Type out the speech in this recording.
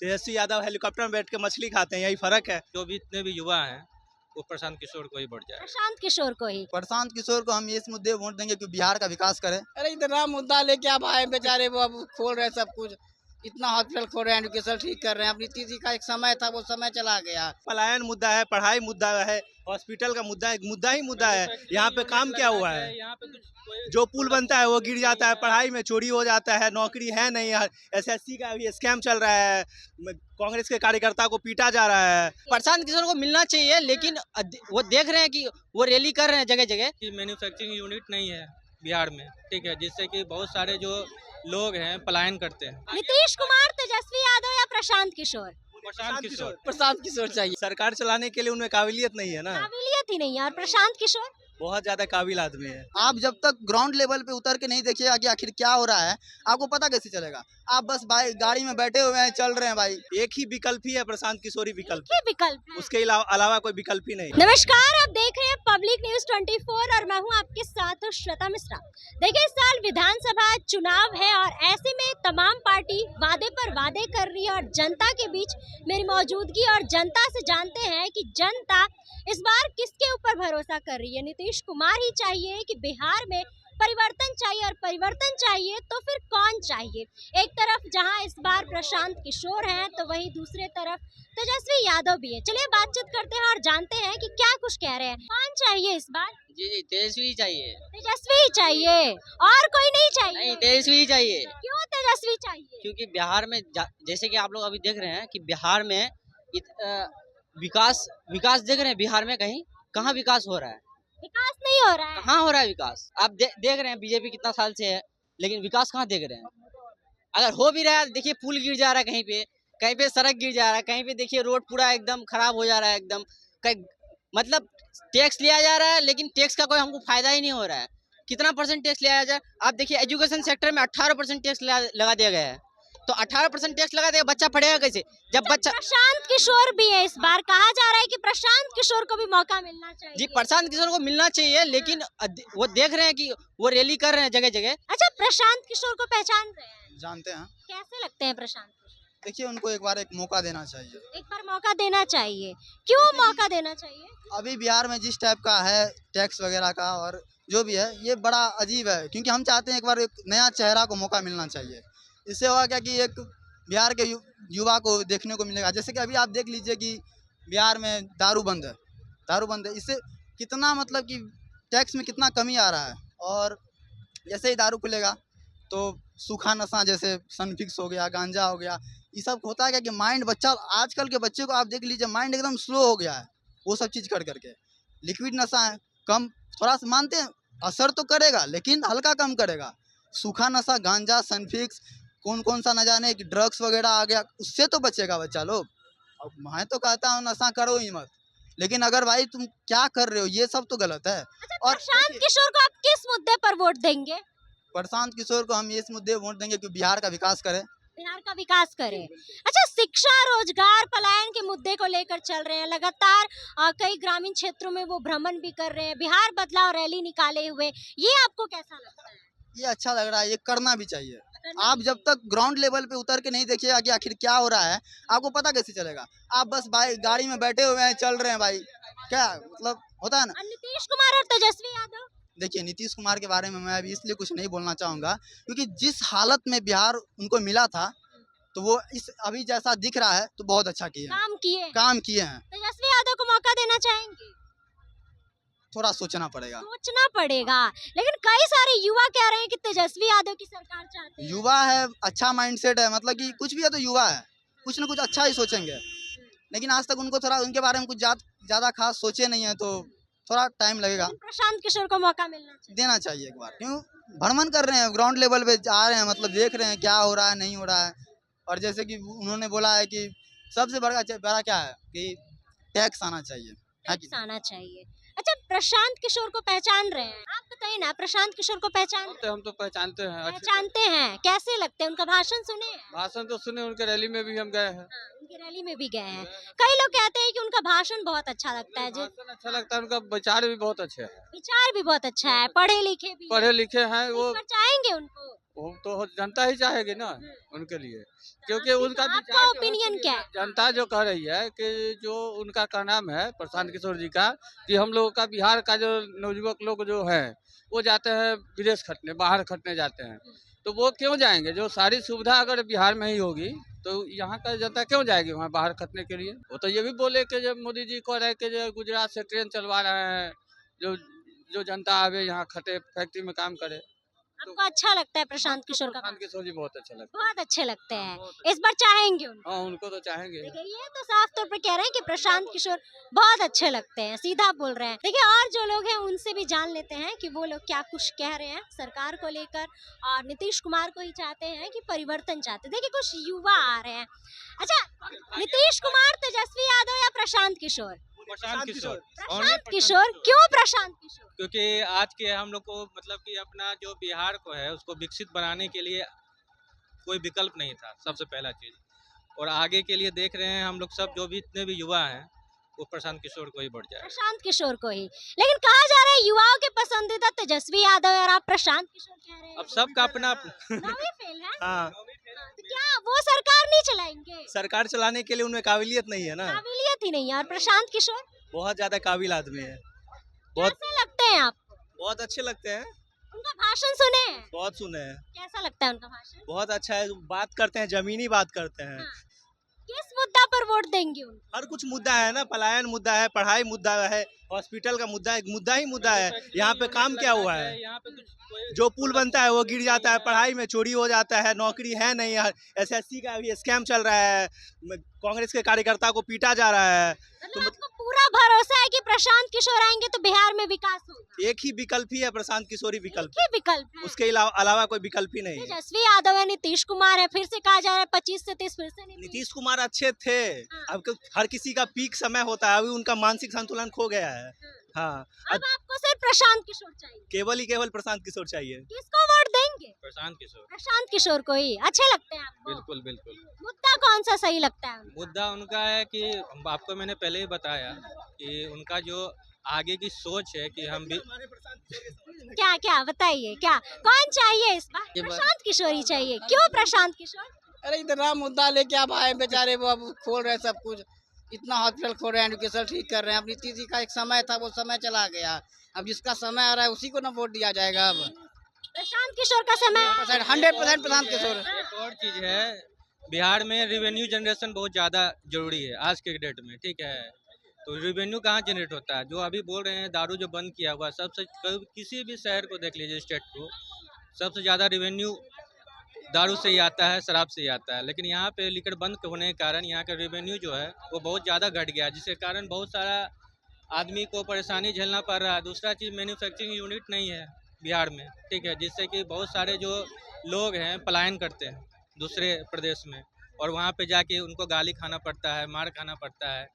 Tejashwi Yadav helicopter में बैठ के मछली खाते हैं, यही फर्क है। जो भी इतने भी युवा हैं वो प्रशांत किशोर को ही बढ़ जाए। प्रशांत किशोर को ही। प्रशांत किशोर को हम इस मुद्दे वोट देंगे कि बिहार का विकास करे। अरे इतना मुद्दा लेके आप आए बेचारे, वो अब खोल रहे हैं सब कुछ, इतना हॉस्पिटल खोल रहे हैं, एजुकेशन ठीक कर रहे हैं। अब नीतीश जी का एक समय था, वो समय चला गया। पलायन मुद्दा है, पढ़ाई मुद्दा है, हॉस्पिटल का मुद्दा है, मुद्दा ही मुद्दा है। यहाँ पे काम क्या हुआ है? यहाँ पे कुछ जो पुल बनता है वो गिर जाता है, पढ़ाई में चोरी हो जाता है, नौकरी है नहीं, एसएससी का भी स्कैम चल रहा है, कांग्रेस के कार्यकर्ता को पीटा जा रहा है। प्रशांत किशोर को मिलना चाहिए, लेकिन वो देख रहे हैं कि वो रैली कर रहे हैं जगह जगह। मैन्युफैक्चरिंग यूनिट नहीं है बिहार में, ठीक है, जिससे कि बहुत सारे जो लोग हैं पलायन करते हैं। नीतीश कुमार, तेजस्वी यादव या प्रशांत किशोर? प्रशांत किशोर चाहिए। सरकार चलाने के लिए उनमें काबिलियत नहीं है ना, काबिलियत ही नहीं है। और प्रशांत किशोर बहुत ज्यादा काबिल आदमी है। आप जब तक ग्राउंड लेवल पे उतर के नहीं देखिएगा कि आखिर क्या हो रहा है, आपको पता कैसे चलेगा? आप बस भाई गाड़ी में बैठे हुए हैं, चल रहे हैं भाई। एक ही विकल्प ही है, प्रशांत किशोरी विकल्प, के विकल्प है। उसके अलावा कोई विकल्प ही नहीं। नमस्कार, आप देख रहे हैं पब्लिक न्यूज 24 और मैं हूं आपके साथ श्वेता मिश्रा। देखिए, इस साल विधानसभा चुनाव है और ऐसे में तमाम पार्टी वादे पर वादे कर रही है और जनता के बीच मेरी मौजूदगी और जनता से जानते हैं कि जनता इस बार किसके ऊपर भरोसा कर रही है। नीतीश कुमार ही चाहिए कि बिहार में परिवर्तन चाहिए, और परिवर्तन चाहिए तो फिर कौन चाहिए? एक तरफ जहां इस बार प्रशांत किशोर हैं तो वहीं दूसरे तरफ तेजस्वी यादव भी है। चलिए बातचीत करते हैं और जानते हैं कि क्या कुछ कह रहे हैं। कौन चाहिए इस बार? जी तेजस्वी चाहिए। तेजस्वी ही चाहिए और कोई नहीं चाहिए? नहीं, तेजस्वी चाहिए। क्यों तेजस्वी चाहिए? क्योंकि बिहार में जैसे कि आप लोग अभी देख रहे हैं कि बिहार में विकास देख रहे हैं। बिहार में कहीं कहाँ विकास हो रहा है? विकास नहीं हो रहा है। कहाँ हो रहा है विकास? आप देख रहे हैं बीजेपी कितना साल से है, लेकिन विकास कहाँ देख रहे हैं? अगर हो भी रहा है, देखिए पुल गिर जा रहा है, कहीं पे सड़क गिर जा रहा है, कहीं पे देखिए रोड पूरा एकदम खराब हो जा रहा है एकदम। मतलब टैक्स लिया जा रहा है, लेकिन टैक्स का कोई हमको फायदा ही नहीं हो रहा है। कितना % टैक्स लिया जाए? आप देखिए एजुकेशन सेक्टर में 18% टैक्स लगा दिया गया है। तो 18% टैक्स लगा देगा, बच्चा पढ़ेगा कैसे? जब बच्चा प्रशांत किशोर भी है इस बार, कहा जा रहा है कि प्रशांत किशोर को भी मौका मिलना चाहिए। जी प्रशांत किशोर को मिलना चाहिए, लेकिन वो देख रहे हैं कि वो रैली कर रहे हैं जगह जगह। अच्छा, प्रशांत किशोर को पहचान रहे हैं? जानते हैं। कैसे लगते हैं प्रशांत किशोर? देखिए, उनको एक बार एक मौका देना चाहिए। एक बार मौका देना चाहिए। क्यों मौका देना चाहिए? अभी बिहार में जिस टाइप का है टैक्स वगैरह का और जो भी है, ये बड़ा अजीब है। क्योंकि हम चाहते हैं एक बार एक नया चेहरा को मौका मिलना चाहिए। इससे होगा क्या कि एक बिहार के युवा को देखने को मिलेगा। जैसे कि अभी आप देख लीजिए कि बिहार में दारू बंद है। इससे कितना मतलब कि टैक्स में कितना कमी आ रहा है। और जैसे ही दारू खुलेगा तो सूखा नशा जैसे सनफिक्स हो गया, गांजा हो गया, ये सब होता है क्या कि माइंड बच्चा, आजकल के बच्चे को आप देख लीजिए, माइंड एकदम स्लो हो गया है वो सब चीज़ कर करके। लिक्विड नशा है, कम थोड़ा सा मानते हैं असर तो करेगा, लेकिन हल्का कम करेगा। सूखा नशा, गांजा, सनफिक्स, कौन सा न जाने कि ड्रग्स वगैरह आ गया, उससे तो बचेगा बच्चा लोग। अब मैं तो कहता हूँ नशा करो ही मत, लेकिन अगर भाई तुम क्या कर रहे हो ये सब तो गलत है। अच्छा, और प्रशांत किशोर को आप किस मुद्दे पर वोट देंगे? प्रशांत किशोर को हम इस मुद्दे वोट देंगे कि बिहार का विकास करे। बिहार का विकास करें। अच्छा, शिक्षा, रोजगार, पलायन के मुद्दे को लेकर चल रहे हैं लगातार। कई ग्रामीण क्षेत्रों में वो भ्रमण भी कर रहे हैं, बिहार बदलाव रैली निकाले हुए। ये आपको कैसा लगता है? ये अच्छा लग रहा है, ये करना भी चाहिए। आप जब तक ग्राउंड लेवल पे उतर के नहीं देखिएगा कि आखिर क्या हो रहा है, आपको पता कैसे चलेगा? आप बस भाई गाड़ी में बैठे हुए हैं, चल रहे हैं भाई, क्या मतलब होता है ना। नीतीश कुमार और तेजस्वी यादव? देखिए, नीतीश कुमार के बारे में मैं अभी इसलिए कुछ नहीं बोलना चाहूँगा क्योंकि जिस हालत में बिहार उनको मिला था, तो वो इस अभी जैसा दिख रहा है तो बहुत अच्छा काम किए हैं। तेजस्वी यादव को मौका देना चाहेंगे? थोड़ा सोचना पड़ेगा। लेकिन कई सारे युवा कह रहे हैं कि तेजस्वी यादव की सरकार चाहते हैं। युवा है, अच्छा माइंडसेट है, मतलब कि कुछ भी है तो युवा है, कुछ ना कुछ अच्छा ही सोचेंगे। लेकिन आज तक उनको थोड़ा उनके बारे में कुछ ज़्यादा खास सोचे नहीं है, तो थोड़ा टाइम लगेगा। प्रशांत किशोर को मौका देना चाहिए एक बार। क्यों भ्रमण कर रहे हैं, ग्राउंड लेवल पे आ रहे हैं, मतलब देख रहे हैं क्या हो रहा है, नहीं हो रहा है। और जैसे कि उन्होंने बोला है कि सबसे बड़ा क्या है कि टैक्स आना चाहिए। अच्छा, प्रशांत किशोर को पहचान रहे हैं? आप बताइए ना, प्रशांत किशोर को हम तो पहचानते हैं। कैसे लगते हैं? उनका भाषण सुने हैं? भाषण तो सुने, उनके रैली में भी हम गए हैं। उनकी रैली में भी गए हैं। कई लोग कहते हैं कि उनका भाषण बहुत अच्छा लगता है। अच्छा लगता है, उनका विचार भी बहुत अच्छे है। विचार भी बहुत अच्छा है, पढ़े लिखे हैं वो। चाहेंगे उनको? वो तो जनता ही चाहेगी ना उनके लिए, क्योंकि उनका आपका विचार जो है opinion कि क्या है? जनता जो कह रही है कि जो उनका का नाम है प्रशांत किशोर जी का, कि हम लोगों का बिहार का जो नवयुवक लोग जो है वो जाते हैं विदेश खटने, बाहर खटने जाते हैं, तो वो क्यों जाएंगे? जो सारी सुविधा अगर बिहार में ही होगी तो यहाँ का जनता क्यों जाएगी वहाँ बाहर खटने के लिए? वो तो ये भी बोले कि जब मोदी जी कह रहे कि जो गुजरात से ट्रेन चलवा रहे हैं, जो जो जनता आवे यहाँ खटे, फैक्ट्री में काम करे। आपको अच्छा लगता है प्रशांत किशोर का? प्रशांत किशोर जी बहुत अच्छा लगता बहुत अच्छे लगते हाँ, हैं, बहुत इस बार चाहेंगे उनको? है। हाँ, उनको तो चाहेंगे। देखिए ये तो साफ तौर पर कह रहे हैं कि प्रशांत किशोर बहुत अच्छे लगते हैं, सीधा बोल रहे हैं। देखिए और जो लोग हैं उनसे भी जान लेते हैं कि वो लोग क्या कुछ कह रहे हैं सरकार को लेकर, और नीतीश कुमार को ही चाहते हैं कि परिवर्तन चाहते हैं। देखिए कुछ युवा आ रहे हैं। अच्छा, नीतीश कुमार, तेजस्वी यादव या प्रशांत किशोर? प्रशांत किशोर। प्रशांत किशोर, क्यों प्रशांत किशोर? क्योंकि आज के हम लोग को मतलब कि अपना जो बिहार को है उसको विकसित बनाने के लिए कोई विकल्प नहीं था, सबसे पहला चीज़। और आगे के लिए देख रहे हैं हम लोग सब, जो भी इतने भी युवा हैं वो प्रशांत किशोर को ही बढ़ जाए। प्रशांत किशोर को ही, लेकिन कहा जा रहा है युवाओं के पसंदीदा तेजस्वी यादव है और आप प्रशांत किशोर कह रहे हैं। अब सबका अपना नौवीं फेल है। हाँ, तो क्या वो सरकार नहीं चलाएंगे? सरकार चलाने के लिए उनमें काबिलियत नहीं है ना, काबिलियत ही नहीं है। और प्रशांत किशोर बहुत ज्यादा काबिल आदमी है, बहुत कैसे लगते हैं आपको? बहुत अच्छे लगते हैं, उनका भाषण सुने हैं? बहुत सुने हैं, कैसा लगता है उनका भाषण? बहुत अच्छा है, बात करते हैं, जमीनी बात करते हैं। हाँ। किस मुद्दा पर वोट देंगे उनको? हर कुछ मुद्दा है ना, पलायन मुद्दा है, पढ़ाई मुद्दा है, हॉस्पिटल का मुद्दा है, मुद्दा ही मुद्दा है। यहाँ पे काम क्या हुआ है? यहाँ पे कुछ कोई जो पुल बनता है वो गिर जाता है, पढ़ाई में चोरी हो जाता है, नौकरी है नहीं, एसएससी का भी स्कैम चल रहा है, कांग्रेस के कार्यकर्ता को पीटा जा रहा है। मतलब आपको पूरा भरोसा है कि प्रशांत किशोर आएंगे तो बिहार में विकास होगा? एक ही विकल्प ही है, प्रशांत किशोरी विकल्प, क्या विकल्प है? उसके अलावा कोई विकल्प ही नहीं है। तेजस्वी यादव है, नीतीश कुमार है, फिर से कहा जा रहा है 25 से 30 फिर से नीतीश कुमार अच्छे थे, अब हर किसी का पीक समय होता है, अभी उनका मानसिक संतुलन खो गया है। हाँ, अब आपको सिर्फ प्रशांत किशोर चाहिए? केवल प्रशांत किशोर चाहिए। किसको वोट देंगे? प्रशांत किशोर। प्रशांत किशोर को ही अच्छे लगते हैं आपको? बिल्कुल बिल्कुल। मुद्दा कौन सा सही लगता है उनको? मुद्दा उनका है कि आपको मैंने पहले ही बताया कि उनका जो आगे की सोच है कि हम भी क्या क्या बताइए, क्या कौन चाहिए इस बार? प्रशांत किशोर ही चाहिए। क्यों प्रशांत किशोर? अरे इतना मुद्दा लेके आप आए बेचारे, वो अब खोल रहे हैं सब कुछ, इतना हॉस्पिटल खोल रहे हैं, एजुकेशन ठीक कर रहे हैं। अब नीतीश जी का एक समय था, वो समय चला गया, अब जिसका समय आ रहा है उसी को ना वोट दिया जाएगा। अब प्रशांत किशोर का समय 100% प्रशांत किशोर। एक और चीज़ है, बिहार में रिवेन्यू जनरेशन बहुत ज़्यादा जरूरी है आज के डेट में, ठीक है। तो रिवेन्यू कहाँ जनरेट होता है? जो अभी बोल रहे हैं दारू जो बंद किया हुआ, सबसे किसी भी शहर को देख लीजिए, स्टेट को, सबसे ज़्यादा रिवेन्यू दारू से ही आता है, शराब से ही आता है। लेकिन यहाँ पे लिकर बंद होने के कारण यहाँ का रेवेन्यू जो है वो बहुत ज़्यादा घट गया है, जिसके कारण बहुत सारा आदमी को परेशानी झेलना पड़ रहा है। दूसरा चीज़, मैन्युफैक्चरिंग यूनिट नहीं है बिहार में, ठीक है, जिससे कि बहुत सारे जो लोग हैं पलायन करते हैं दूसरे प्रदेश में, और वहाँ पे जाके उनको गाली खाना पड़ता है, मार खाना पड़ता है।